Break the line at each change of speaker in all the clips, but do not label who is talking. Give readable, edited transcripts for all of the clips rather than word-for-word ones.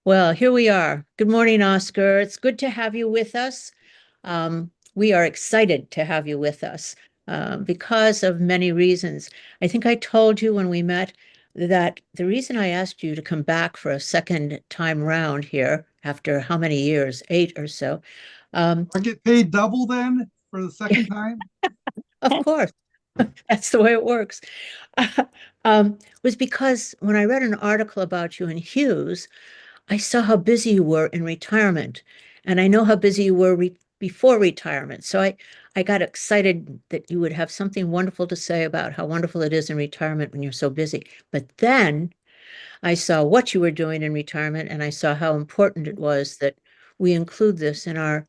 Well, here we are. Good morning, Oscar. It's good to have you with us. We are excited to have you with us because of many reasons. I think I told you when we met that the reason I asked you to come back for a second time round here after how many years, 8 or so, um,
I get paid double then for the second time?
of course, that's the way it works, was because when I read an article about you in Hughes, I saw how busy you were in retirement, and I know how busy you were before retirement. So I got excited that you would have something wonderful to say about how wonderful it is in retirement when you're so busy. But then I saw what you were doing in retirement, and I saw how important it was that we include this in our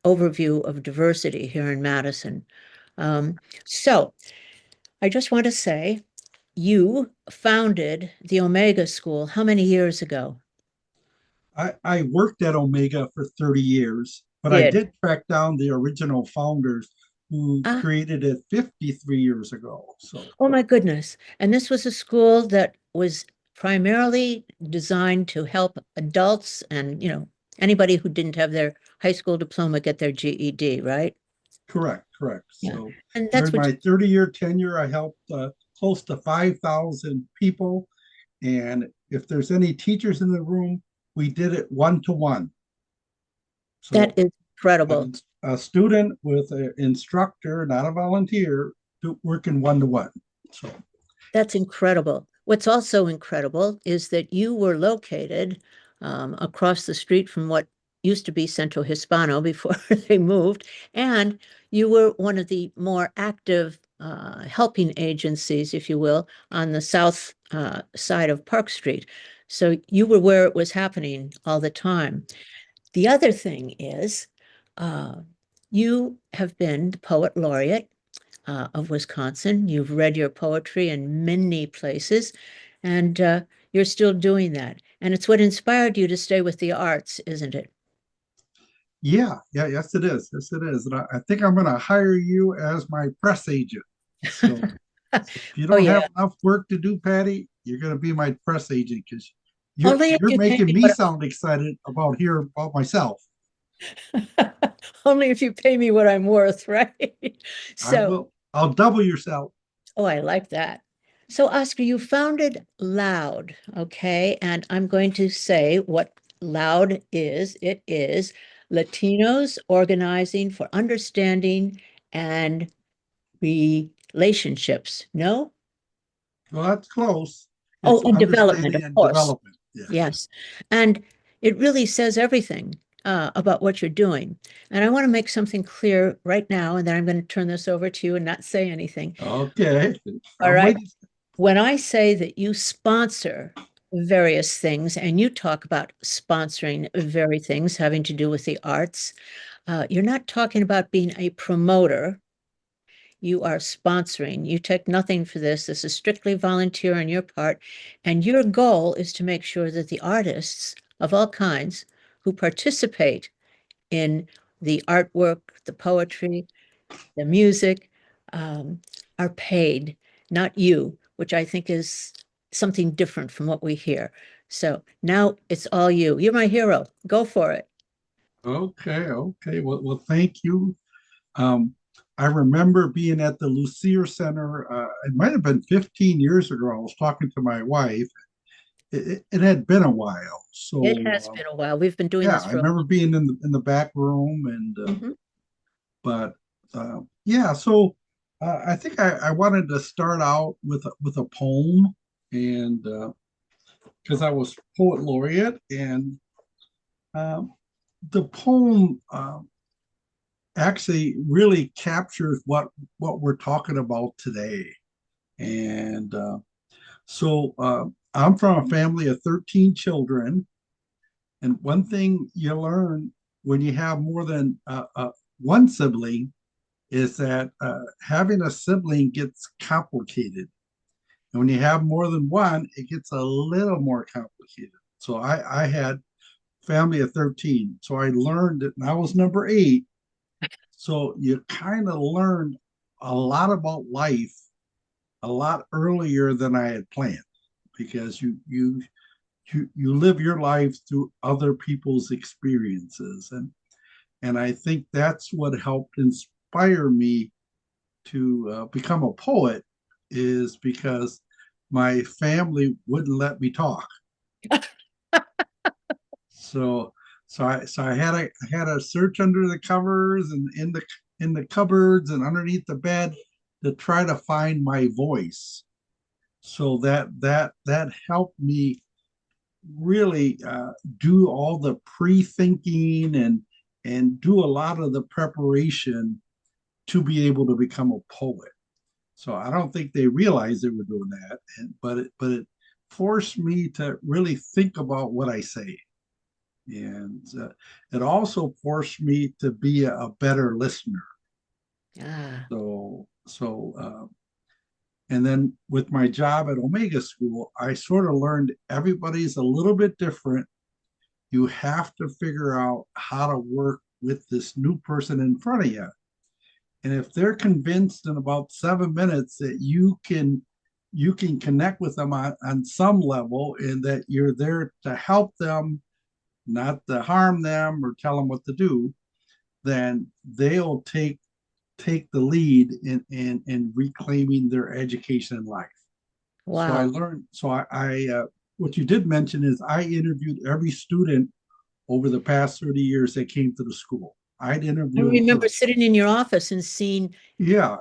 overview of diversity here in Madison. So I just want to say you founded the Omega School how many years ago?
I worked at Omega for 30 years, but I
Did.
did track down the original founders who
Ah,
created it 53 years ago. So,
oh my goodness. And this was a school that was primarily designed to help adults and, anybody who didn't have their high school diploma get their GED, right?
correct, correct.
Yeah.
So,
And that's
during
what,
my 30-year tenure, I helped close to 5,000 people. And if there's any teachers in the room, we did it one to one.
that
So,
is incredible.
a student with an instructor, not a volunteer, working one to one. So,
That's incredible. What's also incredible is that you were located across the street from what used to be Centro Hispano before they moved, and you were one of the more active helping agencies, if you will, on the south side of Park Street. So you were where it was happening all the time. The other thing is, uh, you have been the poet laureate of Wisconsin. You've read your poetry in many places, and you're still doing that. And it's what inspired you to stay with the arts, isn't it?
yeah, yeah, yes, it is. Yes, it is. And I think I'm going to hire you as my press agent. So, so if you
Oh,
don't have
yeah.
enough work to do, Patty, you're going to be my press agent because
Only if
you're
you pay
making
me
me
what
sound excited about here about myself.
only if you pay me what I'm worth, right?
I
So,
will. I'll double yourself.
oh, I like that. So, Oscar, you founded Loud, okay? And I'm going to say what Loud is. It is Latinos Organizing for Understanding and Relationships. No?
Well, that's close.
Oh,
It's
and development,
understanding
of
and
course.
development. Yes.
Yes. And it really says everything about what you're doing. And I want to make something clear right now, and then I'm going to turn this over to you and not say anything.
Okay.
All
I'm
right.
waiting.
When I say that you sponsor various things and you talk about sponsoring very things having to do with the arts, you're not talking about being a promoter. You are sponsoring. You take nothing for this. This is strictly volunteer on your part. And your goal is to make sure that the artists of all kinds who participate in the artwork, the poetry, the music, um, are paid, not you, which I think is something different from what we hear. So now it's all you. You're my hero. Go for it.
Okay. Okay. Well, thank you. Um, I remember being at the Lucier Center. It might have been 15 years ago. I was talking to my wife. It had been a while,
It
so
has been a while. We've been doing
yeah,
this
I
for a
remember being in the back room, and
Mhm.
but yeah. So I think I wanted to start out with a poem, and because I was poet laureate, and um, the poem actually really captures what we're talking about today. And so I'm from a family of 13 children. And one thing you learn when you have more than one sibling is that having a sibling gets complicated. And when you have more than one, it gets a little more complicated. So I had family of 13. So I learned it, and I was number eight. So you kind of learned a lot about life a lot earlier than I had planned because you you live your life through other people's experiences, and I think that's what helped inspire me to become a poet, is because my family wouldn't let me talk. So I had to search under the covers and in the cupboards and underneath the bed to try to find my voice. So that helped me really do all the pre-thinking and do a lot of the preparation to be able to become a poet. So I don't think they realized they were doing that, but it forced me to really think about what I say, and it also forced me to be a better listener.
Ah,
So and then with my job at Omega School, I sort of learned everybody's a little bit different. You have to figure out how to work with this new person in front of you. And if they're convinced in about 7 minutes that you can connect with them on some level and that you're there to help them, not to harm them or tell them what to do, then they'll take the lead in reclaiming their education in life. So I
wow.
learned. So what you did mention is I interviewed every student over the past 30 years that came to the school. I'd
I
interview them
remember
for,
sitting in your office and seeing
yeah,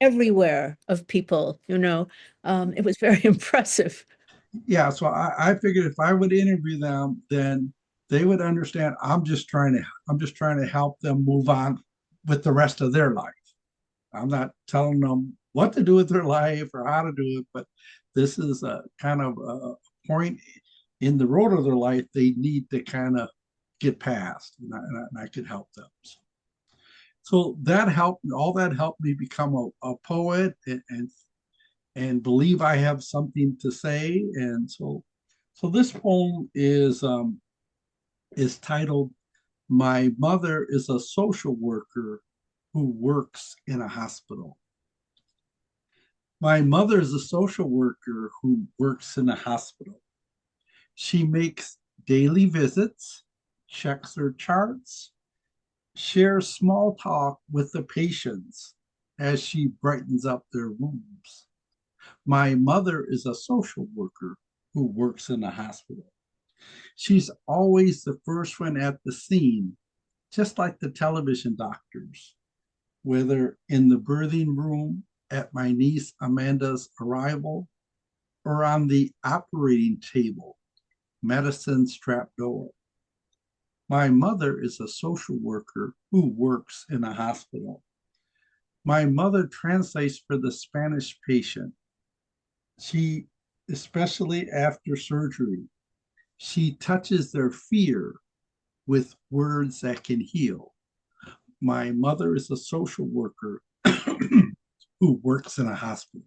everywhere of people, you know. It was very impressive.
yeah. So I figured if I would interview them, then they would understand I'm just trying to help them move on with the rest of their life. I'm not telling them what to do with their life or how to do it, but this is a kind of a point in the road of their life they need to kind of get past, and I could help them. So that helped. All that helped me become a poet and believe I have something to say. And so this poem is titled "My Mother is a Social Worker Who Works in a Hospital." My mother is a social worker who works in a hospital. She makes daily visits, checks her charts, shares small talk with the patients as she brightens up their rooms. My mother is a social worker who works in a hospital. She's always the first one at the scene, just like the television doctors, whether in the birthing room at my niece Amanda's arrival or on the operating table, medicine strapped door. My mother is a social worker who works in a hospital. My mother translates for the Spanish patient. She, especially after surgery, she touches their fear with words that can heal. My mother is a social worker who works in a hospital.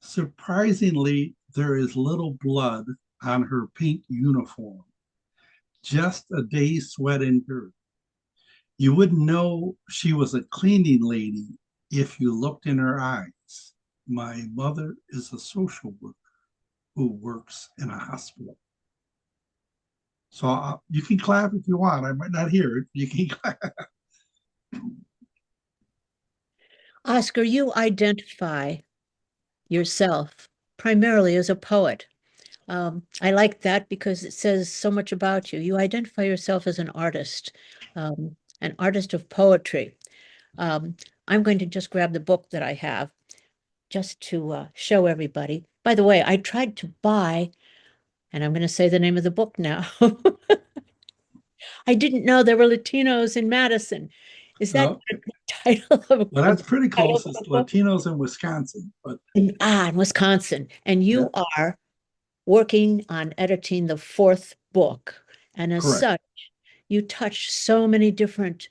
Surprisingly, there is little blood on her pink uniform, just a day's sweat and dirt. You wouldn't know she was a cleaning lady if you looked in her eyes. My mother is a social worker who works in a hospital. So you can clap if you want. I might not hear it. You can clap.
Oscar, you identify yourself primarily as a poet. I like that because it says so much about you. You identify yourself as an artist of poetry. Um, I'm going to just grab the book that I have just to show everybody. By the way, I tried to buy, and I'm going to say the name of the book now. I didn't know there were Latinos in Madison. Is that
Oh,
the title of
well,
a
that's pretty
title
close.
of
It's
a book?
Latinos in Wisconsin, but
In Wisconsin. And
yeah,
you are working on editing the fourth book. And as
correct.
such, you touch so many different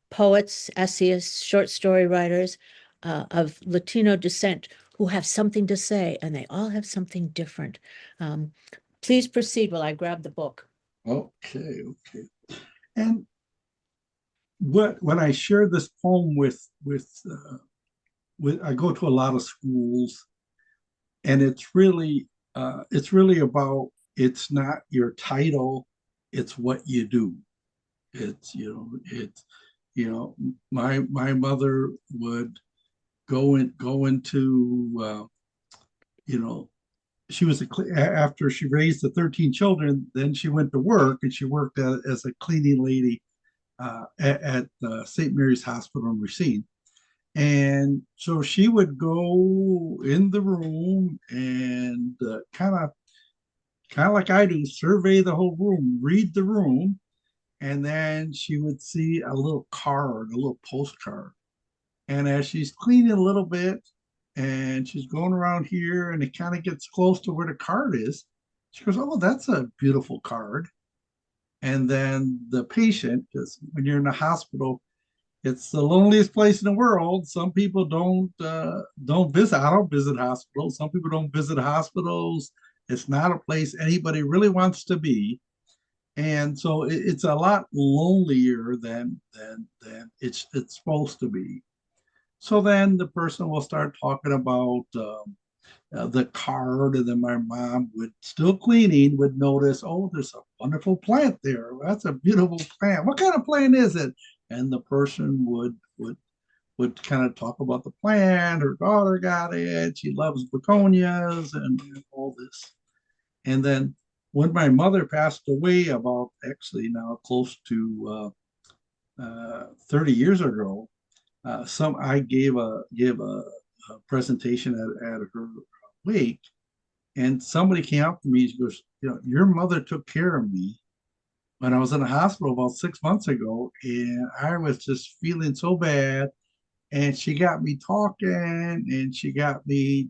poets, essayists, short story writers of Latino descent who have something to say, and they all have something different. Um, Please proceed while I grab the book.
Okay. And what when I share this poem with I go to a lot of schools, and it's really it's really about, it's not your title, it's what you do. It's, it's, my mother would go into, you know, she was after she raised the 13 children, then she went to work and she worked as a cleaning lady at St. Mary's Hospital in Racine. And so she would go in the room and kind of like I do, survey the whole room, read the room, and then she would see a little card, a little postcard. And as she's cleaning a little bit and she's going around here and it kind of gets close to where the card is, she goes, "Oh, that's a beautiful card." And then the patient, because when you're in the hospital, it's the loneliest place in the world. Some people don't visit. I don't visit hospitals. Some people don't visit hospitals. It's not a place anybody really wants to be, and so it's a lot lonelier than it's supposed to be. So then the person will start talking about the card, and then my mom would, still cleaning, would notice, "Oh, there's a wonderful plant there. That's a beautiful plant. What kind of plant is it?" And the person would kind of talk about the plant. Her daughter got it. She loves begonias and all this. And then when my mother passed away, about actually now close to 30 years ago, some I gave a presentation at her wake, and somebody came up to me. She goes, "Your mother took care of me when I was in the hospital about 6 months ago, and I was just feeling so bad. And she got me talking, and she got me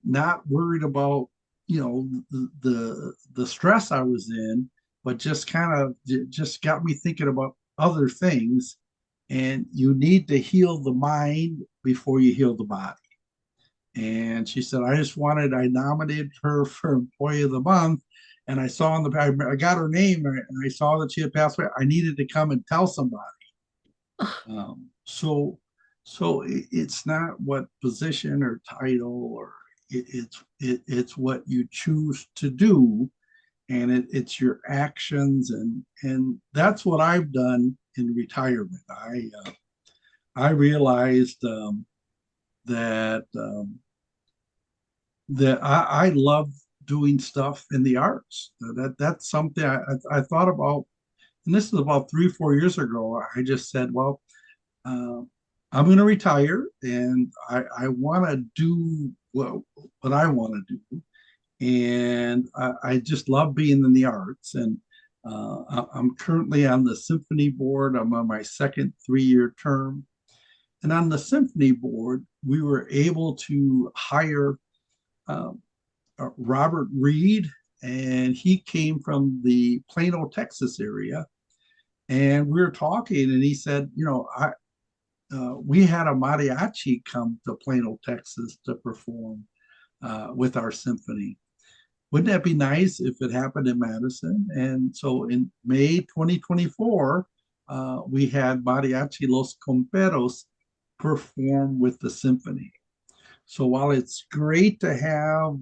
not worried about the stress I was in, but just kind of just got me thinking about other things. And you need to heal the mind before you heal the body." And she said, I nominated her for Employee of the Month. And I saw I got her name, and I saw that she had passed away. I needed to come and tell somebody. So it's not what position or title, or it's what you choose to do, and it's your actions, and that's what I've done in retirement. I realized that I love doing stuff in the arts. That's something I thought about, and this is about 3 4 years ago. I just said, well, uh, I'm going to retire, and I want to do what I want to do, and I just love being in the arts. And I'm currently on the symphony board. I'm on my second 3 year term, and on the symphony board, we were able to hire um, Robert Reed, and he came from the Plano, Texas area. And we were talking, and he said, we had a mariachi come to Plano, Texas to perform with our symphony. Wouldn't that be nice if it happened in Madison? And so in May 2024, we had Mariachi Los Comperos perform with the symphony. So while it's great to have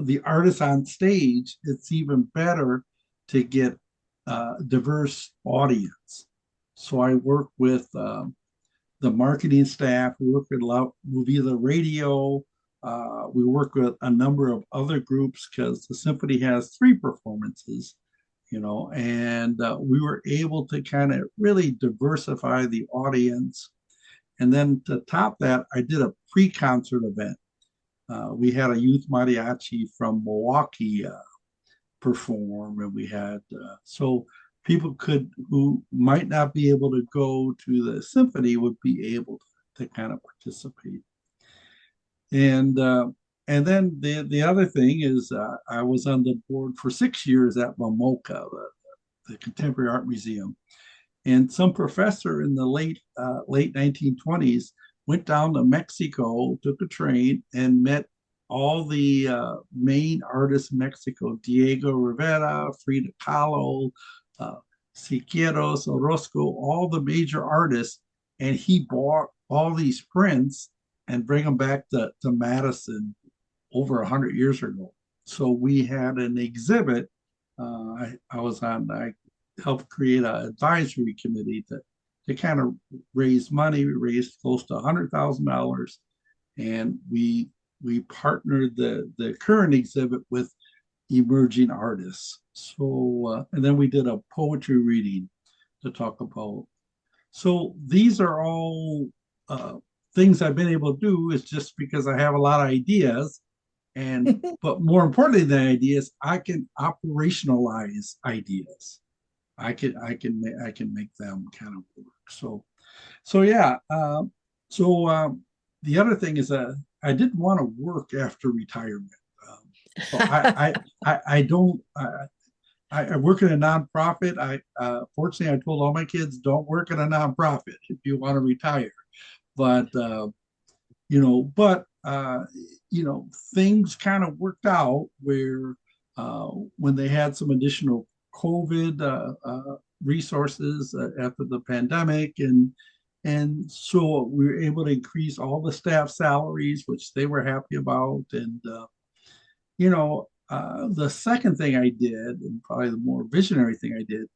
the artists on stage, it's even better to get diverse audience. So I work with the marketing staff. We work with Movila Radio. We work with a number of other groups because the symphony has 3 performances, and we were able to kind of really diversify the audience. And then to top that, I did a pre-concert event. We had a youth mariachi from Milwaukee perform, and we had so people who might not be able to go to the symphony would be able to kind of participate. And then the other thing is I was on the board for 6 years at MoMoCA, the Contemporary Art Museum, and some professor in the late 1920s went down to Mexico, took a train, and met all the main artists in Mexico: Diego Rivera, Frida Kahlo, Siqueiros, Orozco, all the major artists. And he bought all these prints and bring them back to Madison over 100 years ago. so we had an exhibit. I helped create an advisory committee to kind of raise money. We raised close to $100,000, and we partnered the current exhibit with emerging artists. So and then we did a poetry reading to talk about. So these are all uh, things I've been able to do. Is just because I have a lot of ideas, and but more importantly than ideas, I can operationalize ideas. I can make them kind of work. So yeah. So the other thing is that I didn't want to work after retirement. So I don't. I work in a nonprofit. I fortunately I told all my kids don't work in a nonprofit if you want to retire. But but things kind of worked out where when they had some additional COVID resources after the pandemic, and so we were able to increase all the staff salaries, which they were happy about. And the second thing I did, and probably the more visionary thing I did,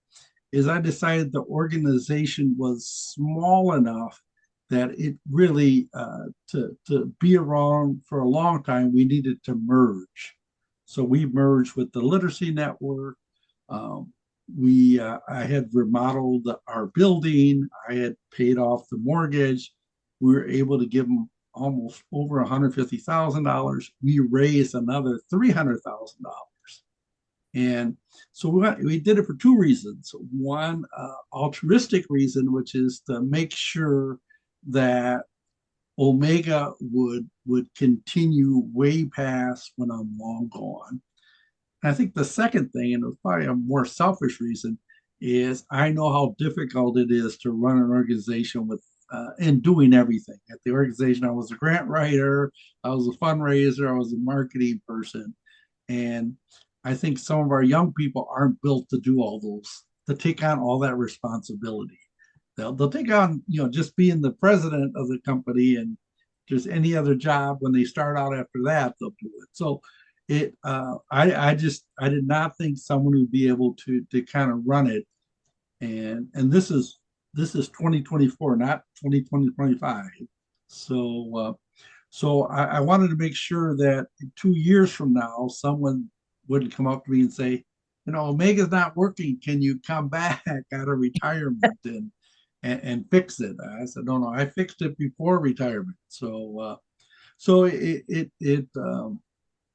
is I decided the organization was small enough that it really to be around for a long time, we needed to merge. So we merged with the Literacy Network. Um, we I had remodeled our building. I had paid off the mortgage. We were able to give them almost over $150,000. We raised another $300,000. And so we did it for two reasons. One, altruistic reason, which is to make sure that Omega would continue way past when I'm long gone. And I think the second thing, and it was probably a more selfish reason, is I know how difficult it is to run an organization with and doing everything. At the organization, I was a grant writer, I was a fundraiser, I was a marketing person, and I think some of our young people aren't built to do all those, to take on all that responsibility. They'll take on, just being the president of the company, and just any other job when they start out after that, they'll do it. So I did not think someone would be able to kind of run it. And this is 2024, not 2025. So I wanted to make sure that 2 years from now, someone wouldn't come up to me and say, Omega's not working. Can you come back out of retirement and fix it? I said, no, I fixed it before retirement. So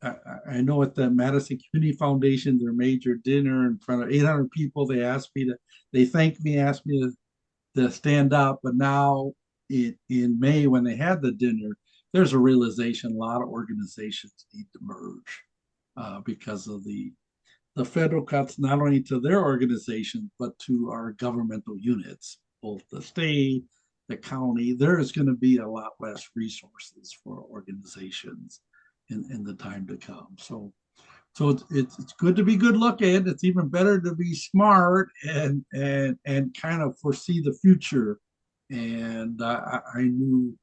I know at the Madison Community Foundation, their major dinner in front of 800 people, they thanked me, asked me to stand up. But now in May, when they had the dinner, there's a realization a lot of organizations need to merge because of the federal cuts, not only to their organization, but to our governmental units, both the state, the county. There is going to be a lot less resources for organizations in the time to come. So it's good to be good looking. It's even better to be smart and kind of foresee the future. And I knew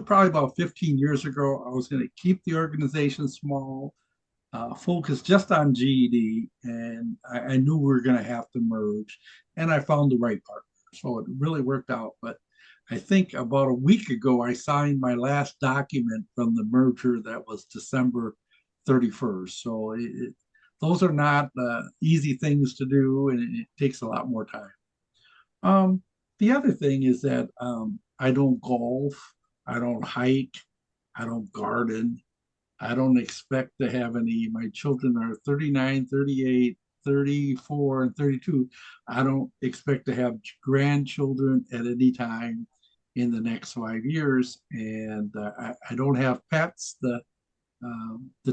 probably about 15 years ago I was going to keep the organization small, focus just on GED, and I knew we were going to have to merge, and I found the right partner. So it really worked out. But I think about a week ago, I signed my last document from the merger. That was December 31st. So those are not easy things to do, and it takes a lot more time. Um, the other thing is that I don't golf, I don't hike, I don't garden. I don't expect to have any. My children are 39, 38, 34, and 32. I don't expect to have grandchildren at any time in the next 5 years. And I don't have pets to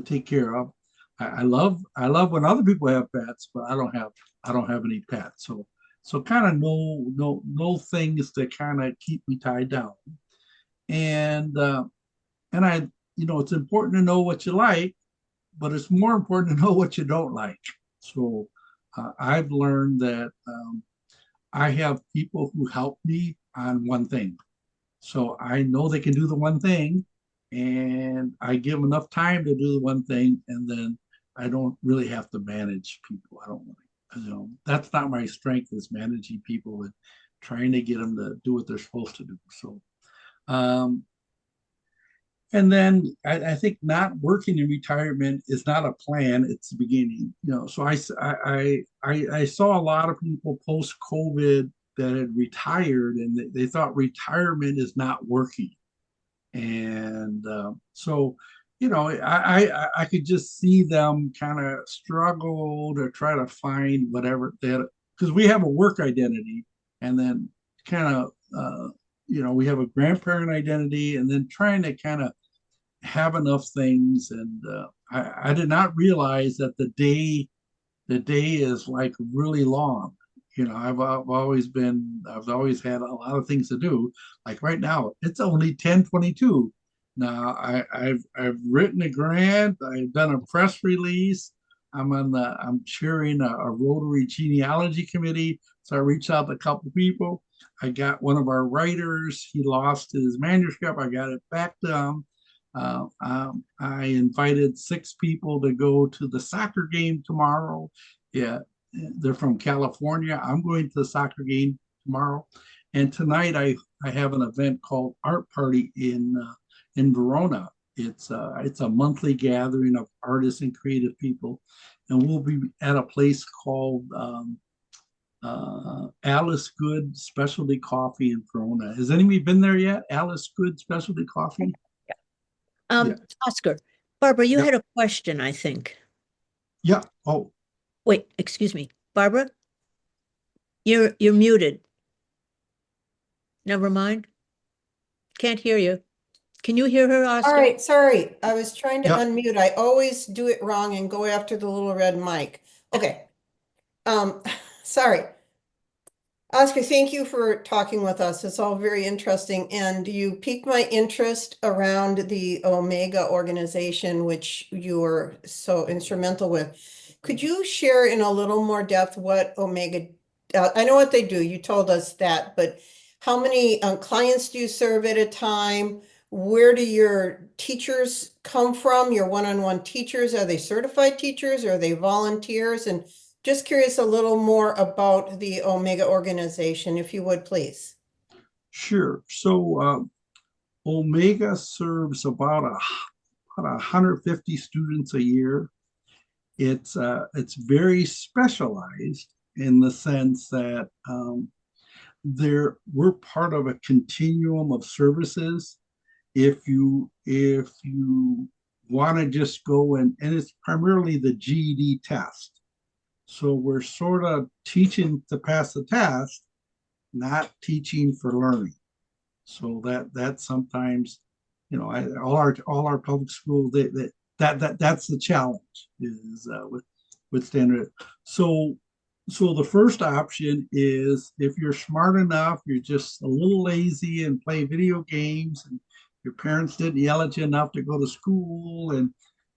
take care of. I love when other people have pets, but I don't have any pets. So kind of no things that kind of keep me tied down. And I it's important to know what you like, but it's more important to know what you don't like. So I've learned that I have people who help me on one thing. So I know they can do the one thing, and I give them enough time to do the one thing, and then I don't really have to manage people. I don't really, that's not my strength, is managing people and trying to get them to do what they're supposed to do. So, um, and then I think not working in retirement is not a plan, it's the beginning. So I saw a lot of people post COVID that had retired, and they thought retirement is not working. And so, I could just see them kind of struggle to try to find whatever that, because we have a work identity, and then kind of, we have a grandparent identity, and then trying to kind of have enough things. And I did not realize that the day is like really long. I've always had a lot of things to do. Like right now, it's only 10:22. Now I've written a grant, I've done a press release, I'm chairing a Rotary genealogy committee. So I reached out to a couple people. I got one of our writers, he lost his manuscript. I got it back to him. I invited 6 people to go to the soccer game tomorrow. Yeah, they're from California. I'm going to the soccer game tomorrow, and tonight I have an event called Art Party in Verona. It's a monthly gathering of artists and creative people, and we'll be at a place called Alice Good Specialty Coffee in Verona. Has anybody been there yet? Alice Good Specialty Coffee.
Um,
Yeah.
Oscar, Barbara, you
Yep.
had a question, I think.
Yeah. Oh,
Wait, excuse me. Barbara, you're muted. Never mind. Can't hear you. Can you hear her,
All
Oscar?
right, sorry. I was trying to
yeah.
unmute. I always do it wrong and go after the little red mic. Okay. Um, sorry. Oscar, thank you for talking with us. It's all very interesting. And you piqued my interest around the Omega organization, which you were so instrumental with. Could you share in a little more depth what Omega, I know what they do. You told us that, but how many clients do you serve at a time? Where do your teachers come from? Your one-on-one teachers? Are they certified teachers? Are they volunteers? And just curious a little more about the Omega organization, if you would, please.
Sure. So Omega serves about 150 students a year. It's very specialized in the sense that we're part of a continuum of services. If you want to just go and it's primarily the GED test. So we're sort of teaching to pass the test, not teaching for learning. So that sometimes, all our public schools, that's the challenge, is with standard. So the first option is, if you're smart enough, you're just a little lazy and play video games, and your parents didn't yell at you enough to go to school, and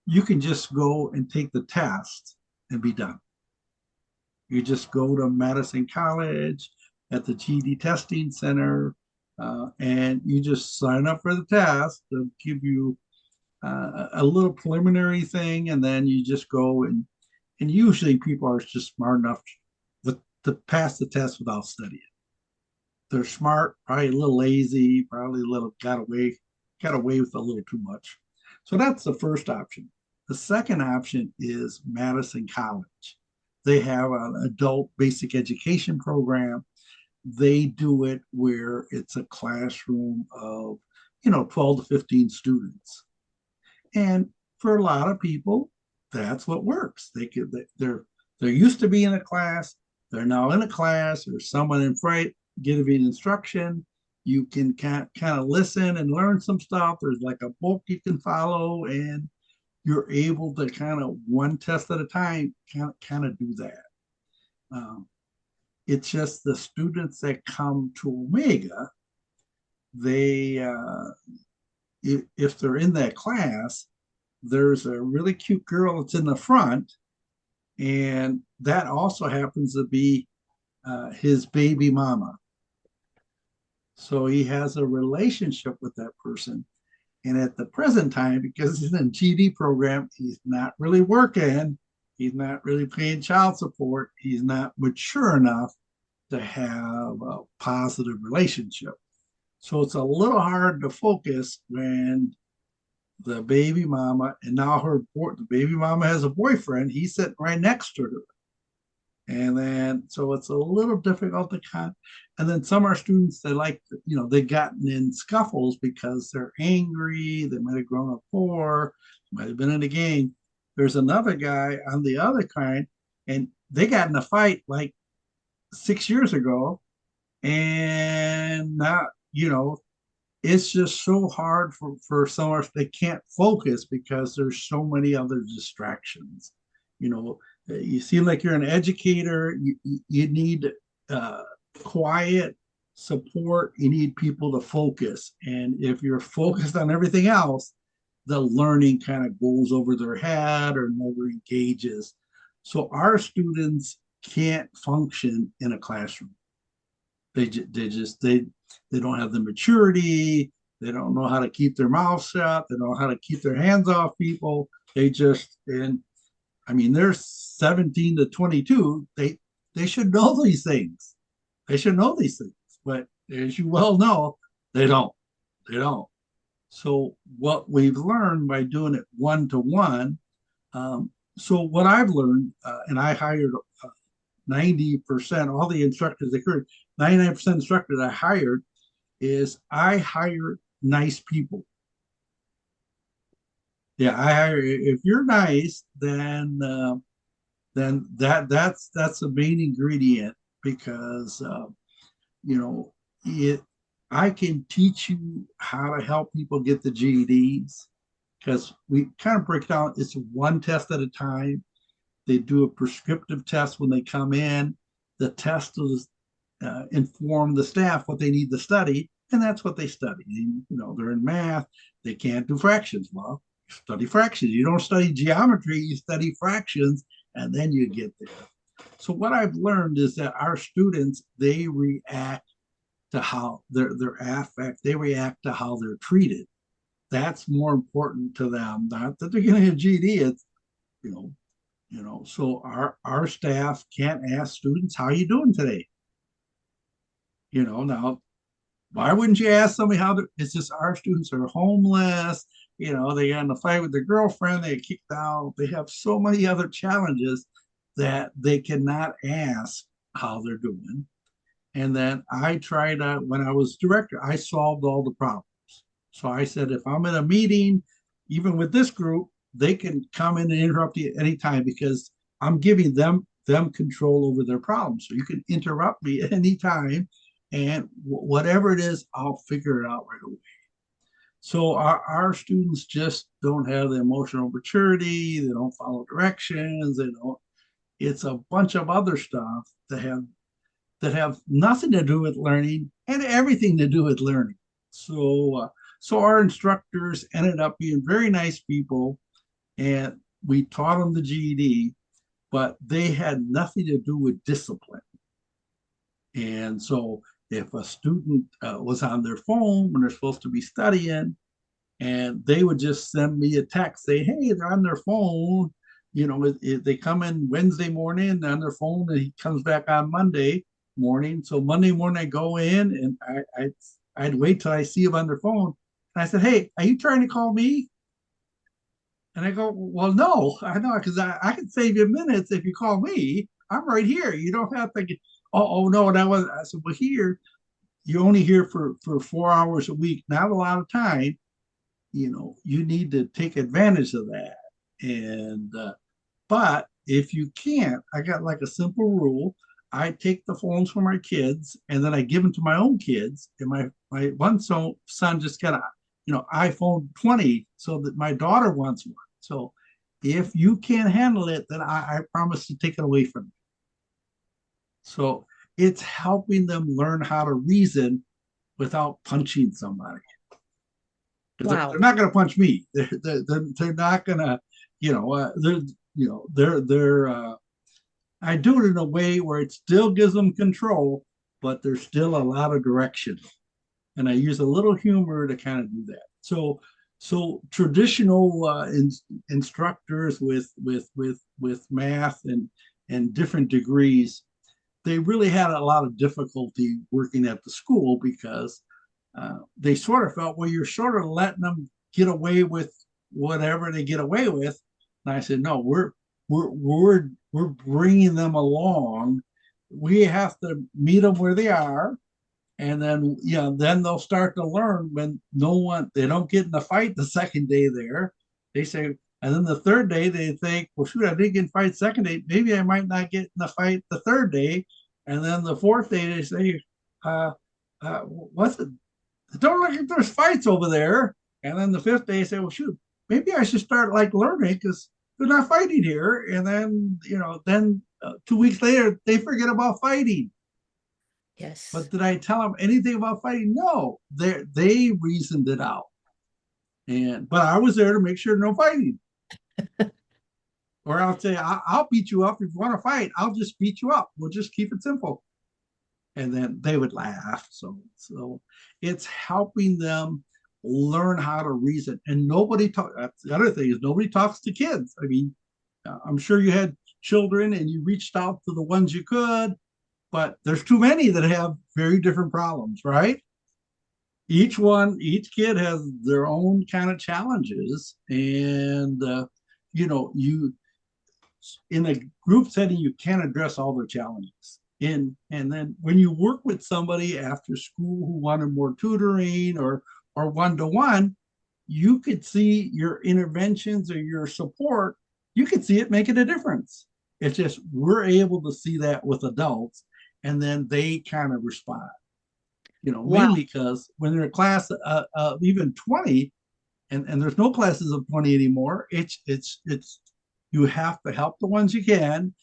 you can just go and take the test and be done. You just go to Madison College at the GED Testing Center, and you just sign up for the test. They'll give you a little preliminary thing, and then you just go and usually people are just smart enough to pass the test without studying. They're smart, probably a little lazy, probably a little got away with a little too much. So that's the first option. The second option is Madison College. They have an adult basic education program. They do it where it's a classroom of 12 to 15 students. And for a lot of people, that's what works. They're used to being in a class. They're now in a class, or someone in front giving instruction. You can kind of listen and learn some stuff. There's like a book you can follow, and you're able to kind of, one test at a time, kind of do that. It's just the students that come to Omega, they if they're in that class, there's a really cute girl that's in the front, and that also happens to be his baby mama. So he has a relationship with that person. And at the present time, because he's in a GD program, he's not really working. He's not really paying child support. He's not mature enough to have a positive relationship. So it's a little hard to focus when the baby mama, and now the baby mama has a boyfriend. He's sitting right next to her. And then, so it's a little difficult to cut. And then some of our students, they like, they've gotten in scuffles because they're angry. They might have grown up poor, might have been in a gang. There's another guy on the other kind, and they got in a fight like 6 years ago. And now, it's just so hard for some of us, they can't focus because there's so many other distractions. You seem like you're an educator. You need quiet support. You need people to focus. And if you're focused on everything else, the learning kind of goes over their head or never engages. So our students can't function in a classroom. They don't have the maturity. They don't know how to keep their mouth shut. They don't know how to keep their hands off people. They're 17 to 22. They should know these things. They should know these things. But as you well know, they don't. They don't. So what we've learned by doing it one-to-one, so what I've learned, and I hired 90%, all the instructors, they heard 99% instructors I hired, is I hire nice people. Yeah, if you're nice, then that's the main ingredient, because I can teach you how to help people get the GEDs, because we kind of break down, it's one test at a time. They do a prescriptive test when they come in. The test is inform the staff what they need to study, and that's what they study. They're in math, they can't do fractions. Well, you study fractions. You don't study geometry, you study fractions, and then you get there. So what I've learned is that our students, they react to how their affect, they react to how they're treated. That's more important to them. Not that they're getting a GED. It's, so our staff can't ask students, how are you doing today? Now, why wouldn't you ask somebody it's just our students are homeless, they got in a fight with their girlfriend, they get kicked out, they have so many other challenges that they cannot ask how they're doing. And then when I was director, I solved all the problems. So I said, if I'm in a meeting, even with this group, they can come in and interrupt you at any time, because I'm giving them control over their problems. So you can interrupt me at any time, and whatever it is, I'll figure it out right away. So our students just don't have the emotional maturity. They don't follow directions. It's a bunch of other stuff that have nothing to do with learning and everything to do with learning. So our instructors ended up being very nice people, and we taught them the GED, but they had nothing to do with discipline. And so if a student was on their phone when they're supposed to be studying, and they would just send me a text, say, hey, they're on their phone. They come in Wednesday morning on their phone, and he comes back on Monday morning. So Monday morning I go in, and I'd wait till I see him on their phone. And I said, hey, are you trying to call me? And I go, well, no, I know, because I can save you minutes if you call me. I'm right here. You don't have to get, oh no, that was, I said, well, here, you're only here for 4 hours a week, not a lot of time. You need to take advantage of that. And, but if you can't, I got like a simple rule. I take the phones from my kids, and then I give them to my own kids. And my one son just got a, iPhone 20, so that my daughter wants one. So if you can't handle it, then I promise to take it away from you. So it's helping them learn how to reason without punching somebody.
Wow.
They're not going to punch me. They're not going to, I do it in a way where it still gives them control, but there's still a lot of direction. And I use a little humor to kind of do that. So So traditional instructors with math and different degrees, they really had a lot of difficulty working at the school because they sort of felt, well, you're sort of letting them get away with whatever they get away with. And I said, no, we're bringing them along. We have to meet them where they are, and then then they'll start to learn when they don't get in the fight the second day there. They say, and then the third day they think, well, shoot, I didn't get in fight second day, maybe I might not get in the fight the third day. And then the fourth day they say, what's it, don't look if there's fights over there. And then the fifth day they say, well, shoot, maybe I should start like learning because they're not fighting here. And then 2 weeks later they forget about fighting.
Yes.
But did I tell them anything about fighting? No, they reasoned it out. But I was there to make sure no fighting. Or I'll say, I'll beat you up if you want to fight. I'll just beat you up. We'll just keep it simple. And then they would laugh. So it's helping them learn how to reason. And nobody talk. That's the other thing is nobody talks to kids. I mean, I'm sure you had children and you reached out to the ones you could, but there's too many that have very different problems, right? Each kid has their own kind of challenges, and you in a group setting you can't address all their challenges. And then when you work with somebody after school who wanted more tutoring or one-to-one, you could see your interventions or your support, you could see it making a difference. It's just we're able to see that with adults, and then they kind of respond.
Wow.
Mainly because when they're a class of even 20, and there's no classes of 20 anymore, it's you have to help the ones you can,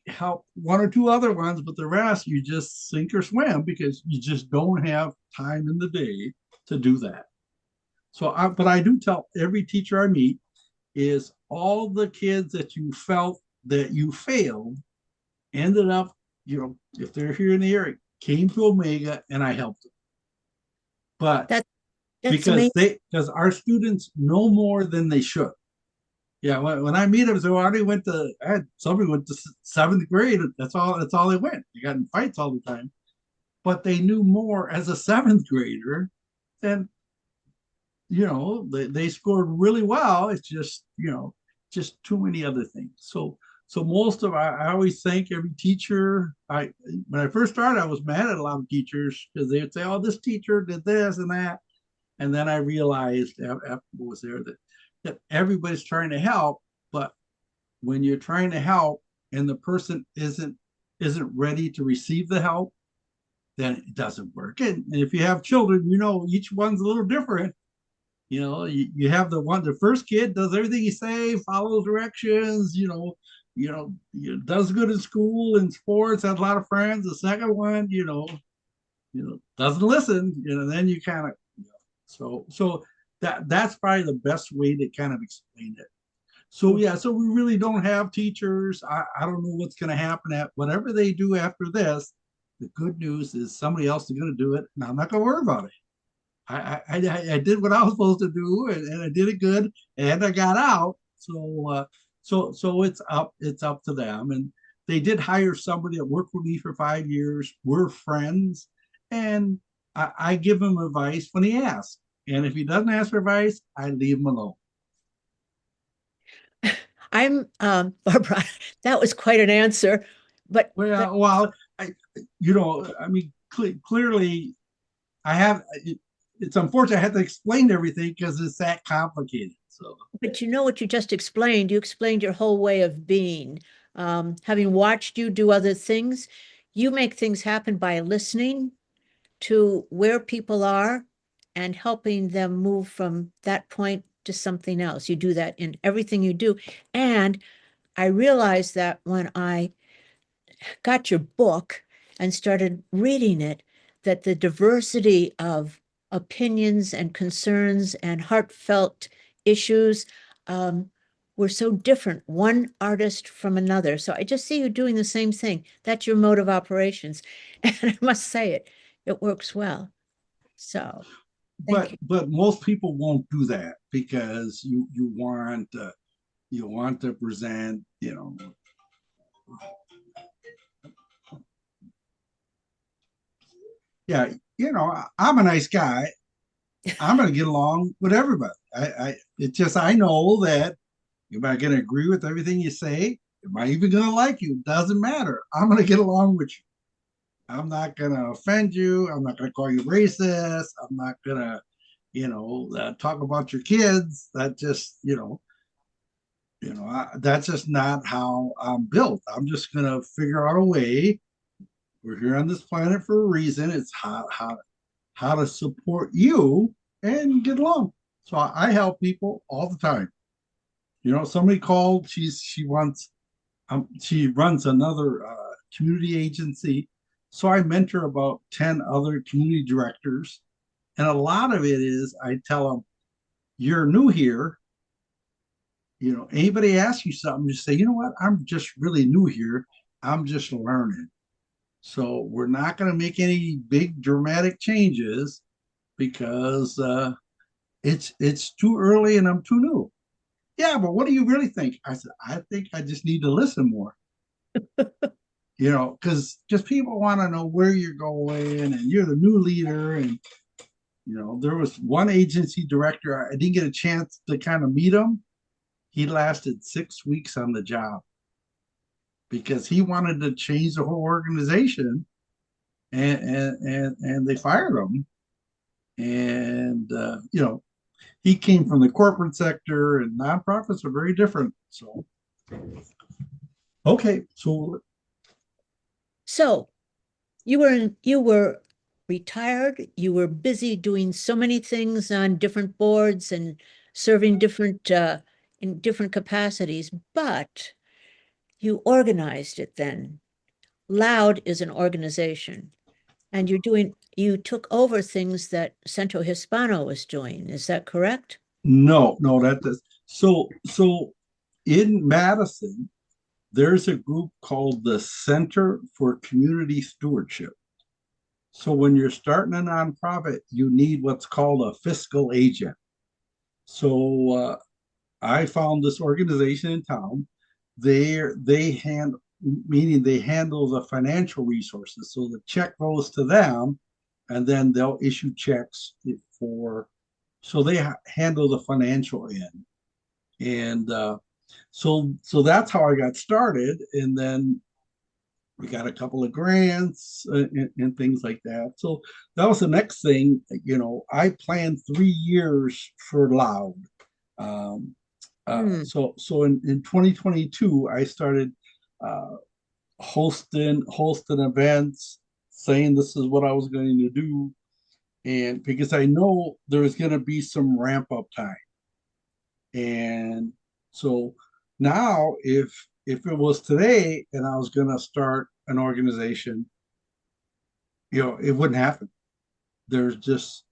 help one or two other ones, but the rest you just sink or swim because you just don't have time in the day to do that. But I do tell every teacher I meet is all the kids that you felt that you failed ended up, if they're here in the area, came to Omega and I helped them. But
That's
because our students know more than they should. Yeah, when I meet them, so somebody went to seventh grade. That's all they went. They got in fights all the time, but they knew more as a seventh grader than they scored really well. It's just just too many other things. So most of I always thank every teacher. When I first started, I was mad at a lot of teachers because they would say, "Oh, this teacher did this and that," and then I realized after I was there that everybody's trying to help, but when you're trying to help and the person isn't ready to receive the help, then it doesn't work. And if you have children, each one's a little different. You have the first kid does everything you say, follows directions, does good in school and sports, has a lot of friends. The second one, doesn't listen, then you kind of, so that's probably the best way to kind of explain it. So yeah, so we really don't have teachers. I don't know what's going to happen at whatever they do after this. The good news is somebody else is going to do it, and I'm not going to worry about it. I did what I was supposed to do, and I did it good, and I got out. So it's up to them. And they did hire somebody that worked with me for 5 years. We're friends, and I give him advice when he asks. And if he doesn't ask for advice, I leave him alone.
I'm Barbara, that was quite an answer, but
Well, I mean, clearly, I have. It's unfortunate I have to explain everything because it's that complicated. So,
but what you just explained, you explained your whole way of being. Having watched you do other things, you make things happen by listening to where people are and helping them move from that point to something else. You do that in everything you do. And I realized that when I got your book and started reading it, that the diversity of opinions and concerns and heartfelt issues were so different, one artist from another. So I just see you doing the same thing. That's your mode of operations. And I must say it works well. So Thank you.
but most people won't do that because you want to present, you know. Yeah, you know, I'm a nice guy. I'm going to get along with everybody. It's just I know that am I going to agree with everything you say? Am I even going to like you? Doesn't matter. I'm going to get along with you. I'm not going to offend you. I'm not going to call you racist. I'm not going to, talk about your kids. That just, that's just not how I'm built. I'm just going to figure out a way. We're here on this planet for a reason. It's how to support you and get along. So I help people all the time. Somebody called. She runs another community agency. So I mentor about 10 other community directors. And a lot of it is I tell them, you're new here. Anybody asks you something, just say, you know what? I'm just really new here. I'm just learning. So we're not going to make any big dramatic changes because it's too early and I'm too new. Yeah, but what do you really think? I said, I think I just need to listen more. Because people want to know where you're going and you're the new leader. And, there was one agency director, I didn't get a chance to kind of meet him. He lasted 6 weeks on the job because he wanted to change the whole organization and they fired him. And, he came from the corporate sector and nonprofits are very different. So, okay.
So you were retired, you were busy doing so many things on different boards and serving different in different capacities, but you organized it then. Loud is an organization, and you took over things that Centro Hispano was doing. Is that correct?
No, that does. So in Madison, there's a group called the Center for Community Stewardship. So when you're starting a nonprofit, you need what's called a fiscal agent. So I found this organization in town. They hand meaning they handle the financial resources. So the check goes to them, and then they'll issue checks for. So they handle the financial end, and so that's how I got started, and then we got a couple of grants and things like that. So that was the next thing. I planned 3 years for Loud. Um, so in 2022, I started uh, hosting events, saying this is what I was going to do, and because I know there's going to be some ramp up time. And so now, if it was today and I was going to start an organization, it wouldn't happen. There's just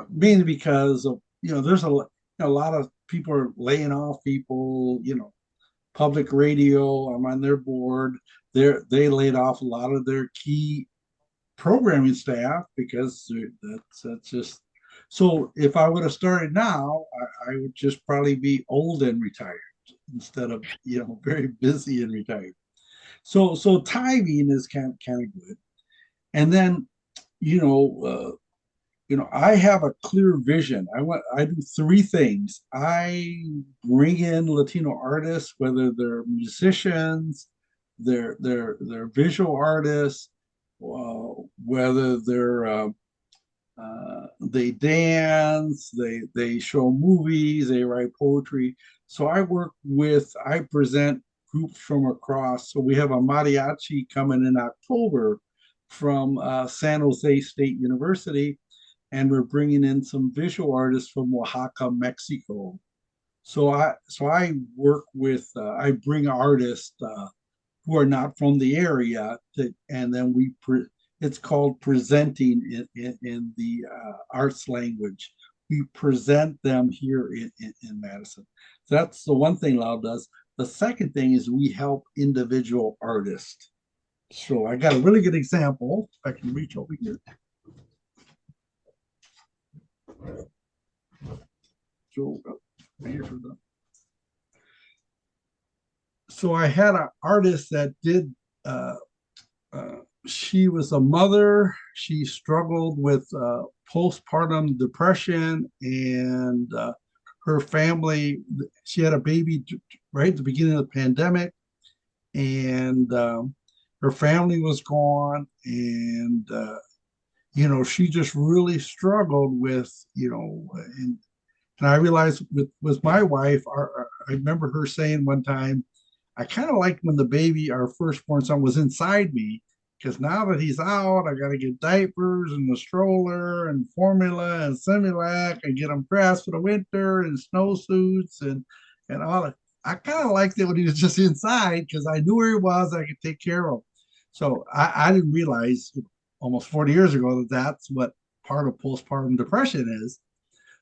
mainly because of there's a lot of people are laying off people. Public radio. I'm on their board. They laid off a lot of their key programming staff because that's just. So if I would have started now, I would just probably be old and retired instead of very busy and retired. So timing is kind of good. And then you know I have a clear vision. I do three things. I bring in Latino artists, whether they're musicians, they're visual artists, whether they dance, they show movies, they write poetry. So I present groups from across. So we have a mariachi coming in October from San Jose State University, and we're bringing in some visual artists from Oaxaca, Mexico. So I work with I bring artists who are not from the area and then it's called presenting in the arts language. We present them here in Madison. So that's the one thing Loud does. The second thing is we help individual artists. So I got a really good example. If I can reach over here. So, so I had an artist that did, uh, she was a mother. She struggled with postpartum depression, and her family, she had a baby right at the beginning of the pandemic, and her family was gone, and she just really struggled with, and I realized with my wife, I remember her saying one time, I kind of liked when the baby, our firstborn son, was inside me, because now that he's out, I got to get diapers and the stroller and formula and Similac and get him dressed for the winter and snowsuits and all that. I kind of liked it when he was just inside because I knew where he was. I could take care of him. So I didn't realize almost 40 years ago that that's what part of postpartum depression is.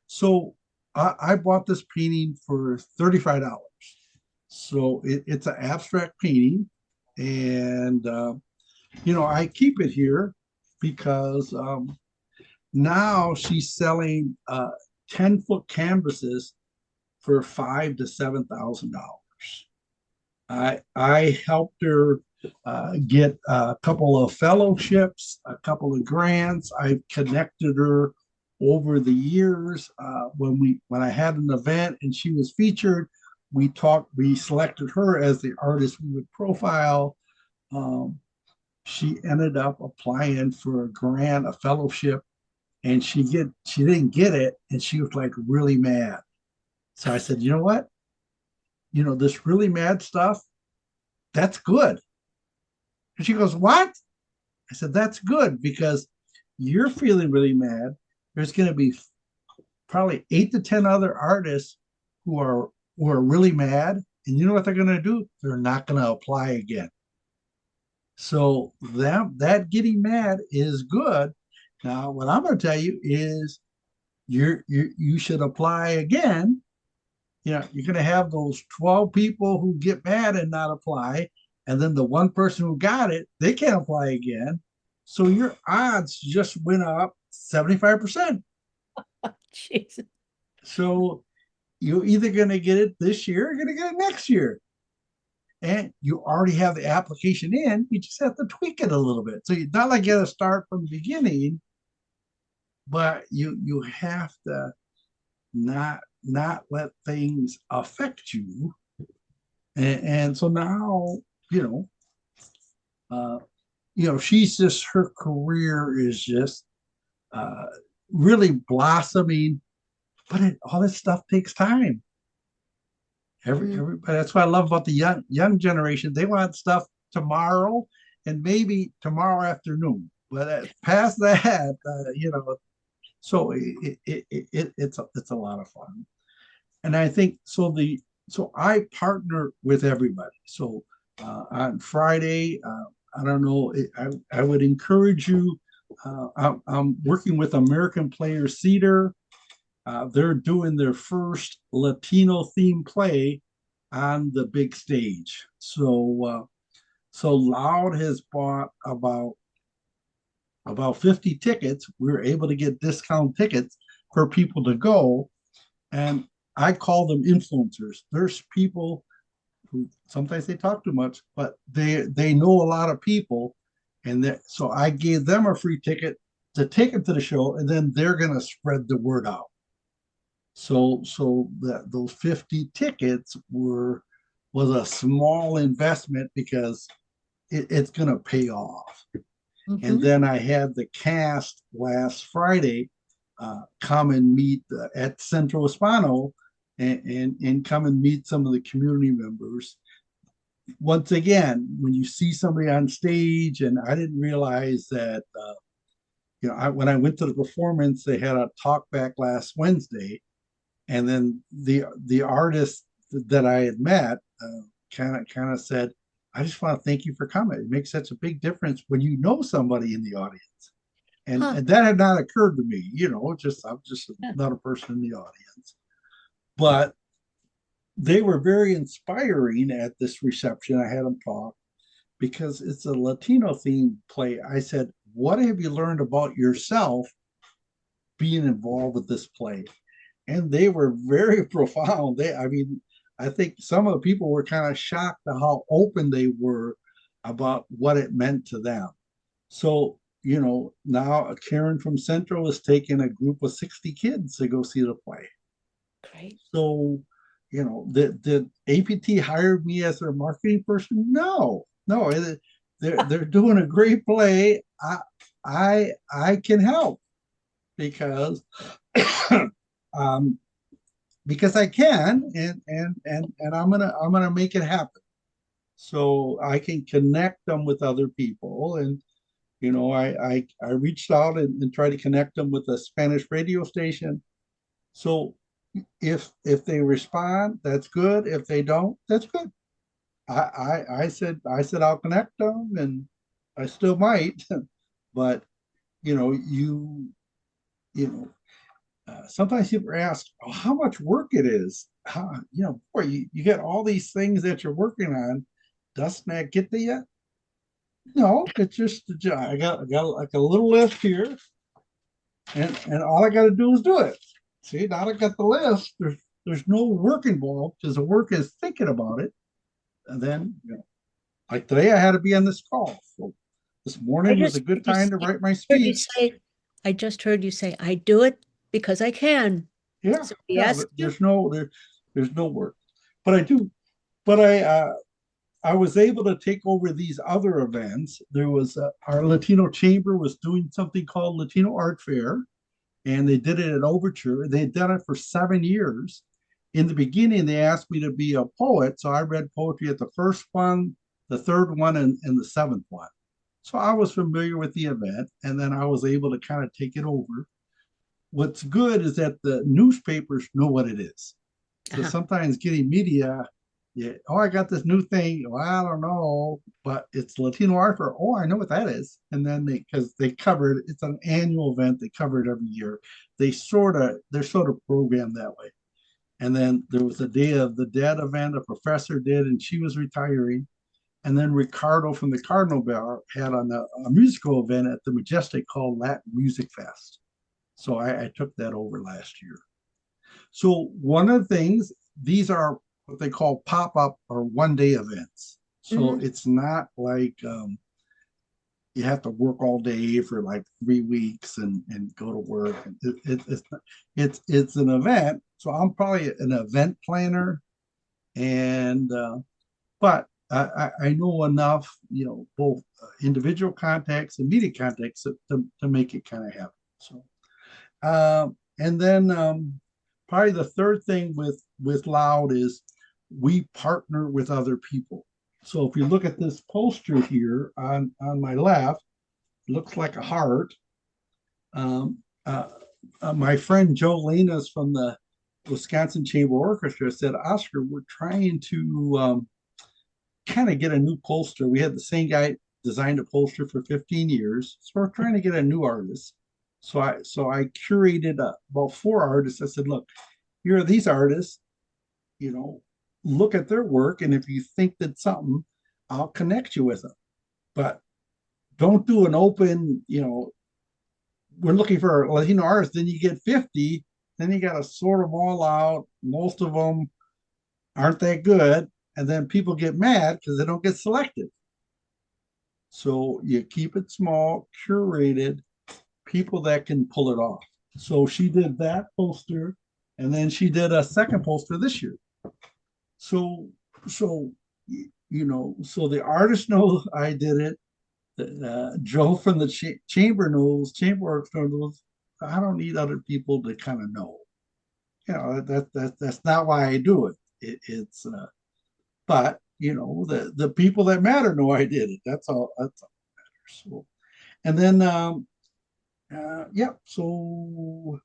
So I bought this painting for $35. So it's an abstract painting, and I keep it here because now she's selling 10-foot canvases for $5,000 to $7,000. I helped her get a couple of fellowships, a couple of grants. I've connected her over the years. When I had an event and she was featured, we selected her as the artist we would profile. She ended up applying for a grant, a fellowship, and she didn't get it, and she was like really mad. So I said, you know what? This really mad stuff, that's good. And she goes, what? I said, that's good because you're feeling really mad. There's going to be probably 8 to 10 other artists who are really mad. And you know what they're going to do? They're not going to apply again. So that getting mad is good. Now, what I'm going to tell you is you should apply again. You're going to have those 12 people who get mad and not apply, and then the one person who got it, they can't apply again. So your odds just went up 75%.
Jesus.
So you're either going to get it this year or you're going to get it next year. And you already have the application in, you just have to tweak it a little bit. So you're not like you got to start from the beginning, but you have to not let things affect you. And so now, she's just, her career is just really blossoming, but all this stuff takes time. Everybody, that's what I love about the young generation. They want stuff tomorrow and maybe tomorrow afternoon. But past that, so it's a lot of fun. And I think so. So I partner with everybody. So on Friday, I don't know. I would encourage you. I'm working with American Players Theater. They're doing their first Latino themed play on the big stage. So Loud has bought about 50 tickets. We were able to get discount tickets for people to go, and I call them influencers. There's people who sometimes they talk too much, but they know a lot of people, and so I gave them a free ticket to take them to the show, and then they're gonna spread the word out. So those 50 tickets was a small investment because it's going to pay off. And then I had the cast last Friday come and meet at Centro Hispano and come and meet some of the community members. Once again, when you see somebody on stage, and I didn't realize that, when I went to the performance, they had a talk back last Wednesday. And then the artist that I had met kind of said, I just want to thank you for coming. It makes such a big difference when you know somebody in the audience. And that had not occurred to me, I'm just another person in the audience. But they were very inspiring at this reception. I had them talk because it's a Latino themed play. I said, what have you learned about yourself being involved with this play. And they were very profound. I mean, I think some of the people were kind of shocked at how open they were about what it meant to them. So, now Karen from Central is taking a group of 60 kids to go see the play.
Great.
So, did APT hire me as their marketing person? No, no, they're doing a great play. I can help because um, because I can, and I'm gonna make it happen. So I can connect them with other people, and I reached out and tried to connect them with a Spanish radio station. So if they respond, that's good. If they don't, that's good. I said I'll connect them, and I still might, but you know you you know sometimes people ask, oh, how much work it is. How, boy, you get all these things that you're working on. Doesn't that get to you? No, it's just the job. I got like a little list here, and all I got to do is do it. See, now I got the list. There's no work involved because the work is thinking about it. And then, like today, I had to be on this call. So this morning was a good time to write my speech.
I just heard you say, I do it because I can.
Yeah,
So
there's no work, but I do. But I was able to take over these other events. There was our Latino Chamber was doing something called Latino Art Fair, and they did it at Overture. They had done it for 7 years. In the beginning, they asked me to be a poet, so I read poetry at the first one, the third one, and the seventh one. So I was familiar with the event, and then I was able to kind of take it over. What's good is that the newspapers know what it is. So sometimes getting media, yeah, oh, I got this new thing. Well, I don't know, but it's Latino Art Fair. Oh, I know what that is. And then because they covered, it's an annual event. They cover it every year. They're sort of programmed that way. And then there was a Day of the Dead event a professor did, and she was retiring. And then Ricardo from the Cardinal Bar had on a musical event at the Majestic called Latin Music Fest. So I took that over last year. So one of the things, these are what they call pop-up or one-day events. So it's not like you have to work all day for like 3 weeks and go to work. It's an event. So I'm probably an event planner, and but I know enough, both individual contacts and media contacts to make it kind of happen. So, and then probably the third thing with Loud is we partner with other people. So if you look at this poster here on my left, it looks like a heart. My friend Joe Lenas from the Wisconsin Chamber Orchestra said, Oscar, we're trying to kind of get a new poster. We had the same guy designed a poster for 15 years. So we're trying to get a new artist. So I curated about 4 artists. I said, look, here are these artists, look at their work. And if you think that's something, I'll connect you with them. But don't do an open, we're looking for Latino artists, then you get 50, then you got to sort them all out. Most of them aren't that good. And then people get mad because they don't get selected. So you keep it small, curated, people that can pull it off. So she did that poster, and then she did a second poster this year. So the artist knows I did it. Joe from the chamber orchestra knows. I don't need other people to kind of know. That's not why I do it. But the people that matter know I did it. That's all. That's all that matters. So, and then so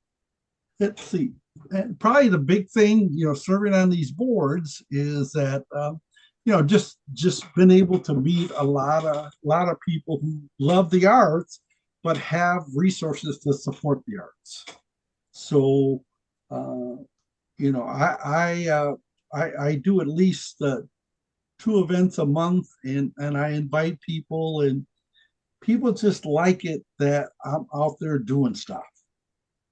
let's see. And probably the big thing, serving on these boards is that just been able to meet a lot of people who love the arts but have resources to support the arts. So I do at least 2 events a month, and I invite people, and people just like it that I'm out there doing stuff.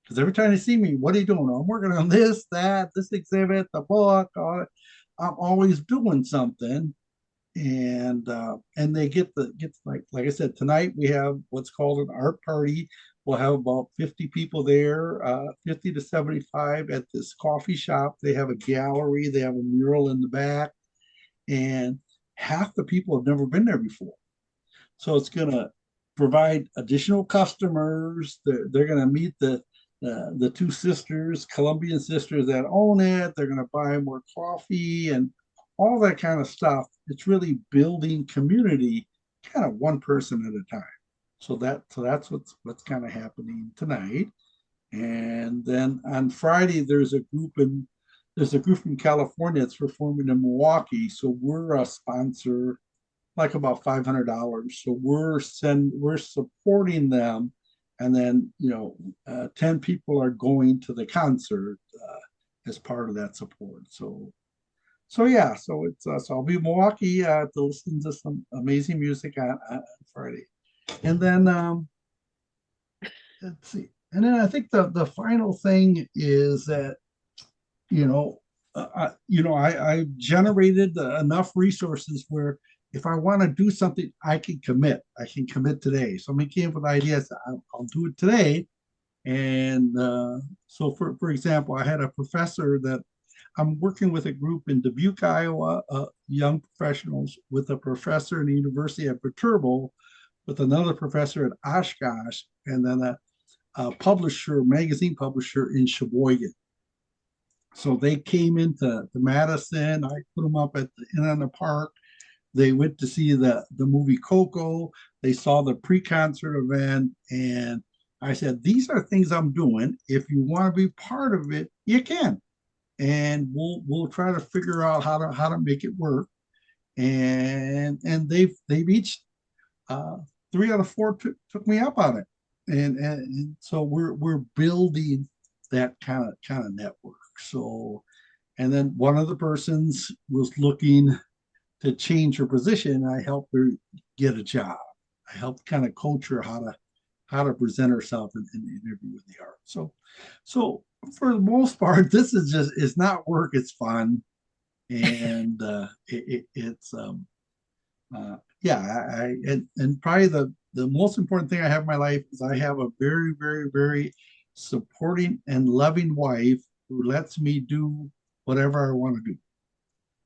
Because every time they see me, what are you doing? I'm working on this, that, this exhibit, the book. I'm always doing something, and they get like I said, tonight we have what's called an art party. We'll have about 50 people there, 50 to 75 at this coffee shop. They have a gallery, they have a mural in the back, and half the people have never been there before. So it's going to provide additional customers. They're going to meet the two sisters, Colombian sisters that own it. They're going to buy more coffee and all that kind of stuff. It's really building community, kind of one person at a time. So that's what's kind of happening tonight. And then on Friday, there's a group from California that's performing in Milwaukee. So we're a sponsor, like about $500. So we're supporting them, and then 10 people are going to the concert as part of that support. So yeah, so it's so I'll be in Milwaukee to listen to some amazing music on Friday, and then let's see, and then I think the final thing is that I generated enough resources where if I want to do something, I can commit. I can commit today. Somebody came up with ideas. I'll do it today. And so, for example, I had a professor that I'm working with a group in Dubuque, Iowa, young professionals, with a professor in the University of Viterbo, with another professor at Oshkosh, and then a magazine publisher in Sheboygan. So they came into Madison. I put them up at the Inn on the Park. They went to see the movie Coco. They saw the pre-concert event, and I said, "These are things I'm doing. If you want to be part of it, you can, and we'll try to figure out how to make it work." And they've each 3 out of 4 took me up on it, and so we're building that kind of network. So, and then one of the persons was looking to change her position. I helped her get a job. I helped kind of coach her how to present herself in the interview with the art. So for the most part, this is it's not work. It's fun, and it's yeah. And probably the most important thing I have in my life is I have a very, very, very supporting and loving wife who lets me do whatever I want to do.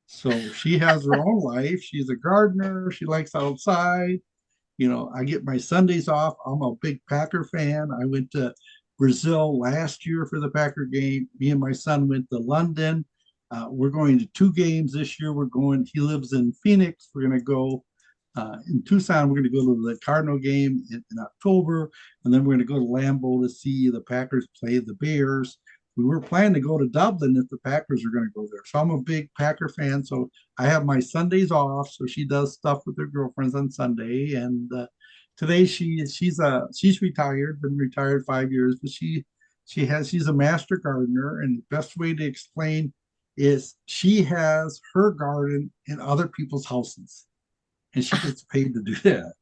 So she has her own life. She's a gardener. She likes outside. I get my Sundays off. I'm a big Packer fan. I went to Brazil last year for the Packer game. Me and my son went to London. We're going to 2 games this year. He lives in Phoenix. We're going to go in Tucson. We're going to go to the Cardinal game in October. And then we're going to go to Lambeau to see the Packers play the Bears. We were planning to go to Dublin if the Packers are going to go there. So I'm a big Packer fan. So I have my Sundays off. So she does stuff with her girlfriends on Sunday. And today she's retired, been retired 5 years, but she's a master gardener. And the best way to explain is she has her garden in other people's houses, and she gets paid to do that.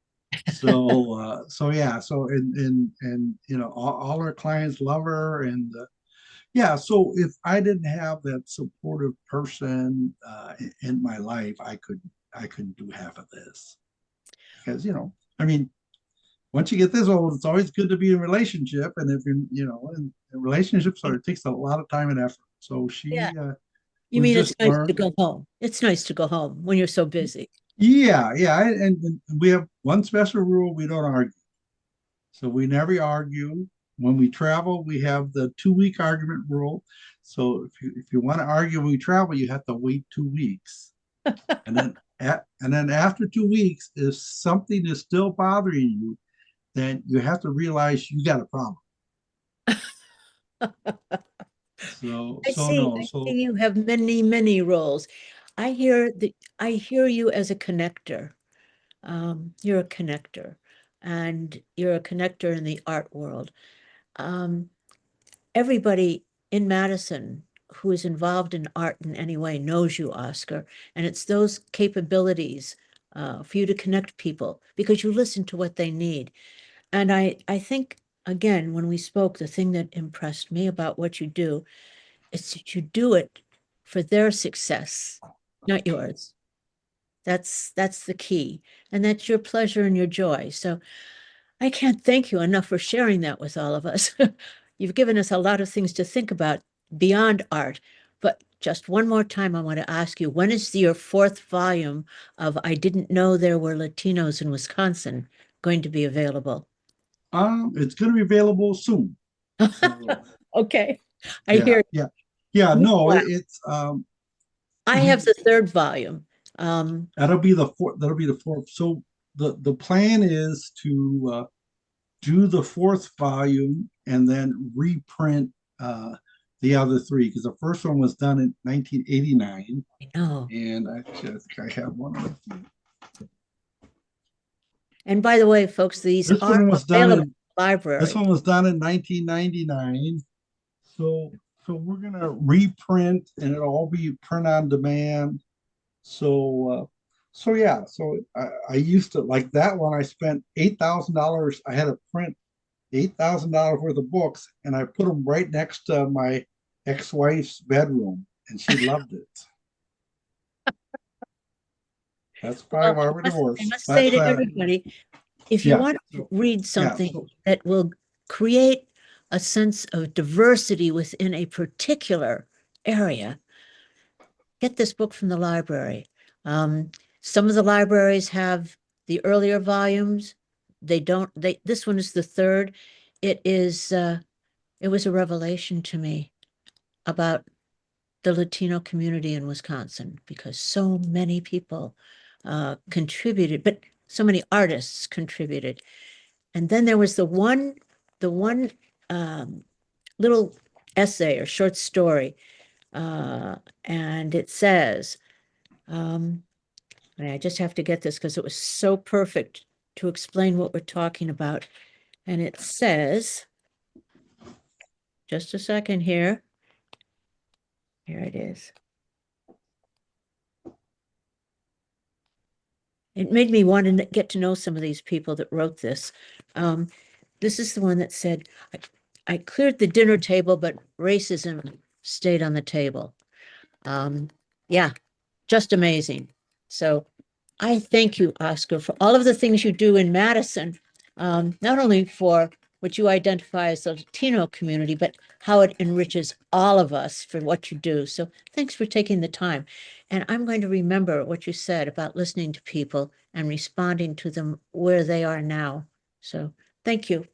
So yeah. So and all our clients love her, and yeah, so if I didn't have that supportive person in my life, I couldn't do half of this, because I mean, once you get this old, it's always good to be in a relationship, and if in relationships, it takes a lot of time and effort. So
Yeah. You
we've
mean it's
just
nice to
learned.
go home? It's nice to go home when you're so busy.
Yeah, and we have one special rule: we don't argue. So we never argue. When we travel, we have the 2-week argument rule. So if you want to argue when we travel, you have to wait 2 weeks. And then after 2 weeks, if something is still bothering you, then you have to realize you got a problem. So
I
so
see.
no,
I
so
see you have many, many roles. I hear you as a connector. You're a connector, and you're a connector in the art world. Um, Everybody in Madison who is involved in art in any way knows you, Oscar, and it's those capabilities for you to connect people because you listen to what they need. And I think again, when we spoke, the thing that impressed me about what you do is that you do it for their success, not yours. That's the key. And that's your pleasure and your joy. So I can't thank you enough for sharing that with all of us. You've given us a lot of things to think about beyond art. But just one more time, I want to ask you, when is your 4th volume of I Didn't Know There Were Latinos in Wisconsin going to be available?
It's going to be available soon. So,
Okay, I
yeah,
hear
yeah.
Me
No,
too.
it's
I have the 3rd volume.
that'll be the fourth. That'll be the fourth. So the plan is to do the 4th volume and then reprint the other 3, because the first one was done in 1989,
I know.
and actually I think I have one of them.
And by the way, folks, these
This
are
one was done
available in
in
the library.
This one was done in 1999. So we're gonna reprint, and it'll all be print on demand. So yeah, so I used to like that one. I spent $8,000. I had to print $8,000 worth of books, and I put them right next to my ex-wife's bedroom, and she loved it. That's probably
Well,
why we're
I
divorced.
must say
But
to everybody, if you
yeah,
want to read
yeah,
something that will create a sense of diversity within a particular area, get this book from the library. Some of the libraries have the earlier volumes. They don't, this one is the 3rd. It was a revelation to me about the Latino community in Wisconsin because so many people contributed, but so many artists contributed. And then there was the one little essay or short story, and it says, I just have to get this because it was so perfect to explain what we're talking about. And it says, just a second here. Here it is. It made me want to get to know some of these people that wrote this. This is the one that said, I cleared the dinner table, but racism stayed on the table. Yeah, just amazing. So I thank you, Oscar, for all of the things you do in Madison, not only for what you identify as the Latino community, but how it enriches all of us for what you do. So thanks for taking the time. And I'm going to remember what you said about listening to people and responding to them where they are now. So thank you.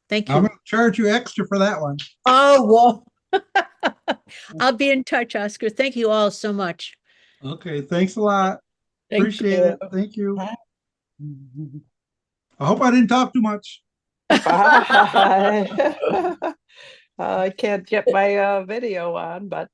Thank
I'm
you.
gonna charge you extra for that one.
Oh, well, I'll be in touch, Oscar. Thank you all so much.
Okay, thanks a lot.
Thank
Appreciate
you.
it. Thank you. I hope I didn't talk too much.
Bye. I can't get my video on, but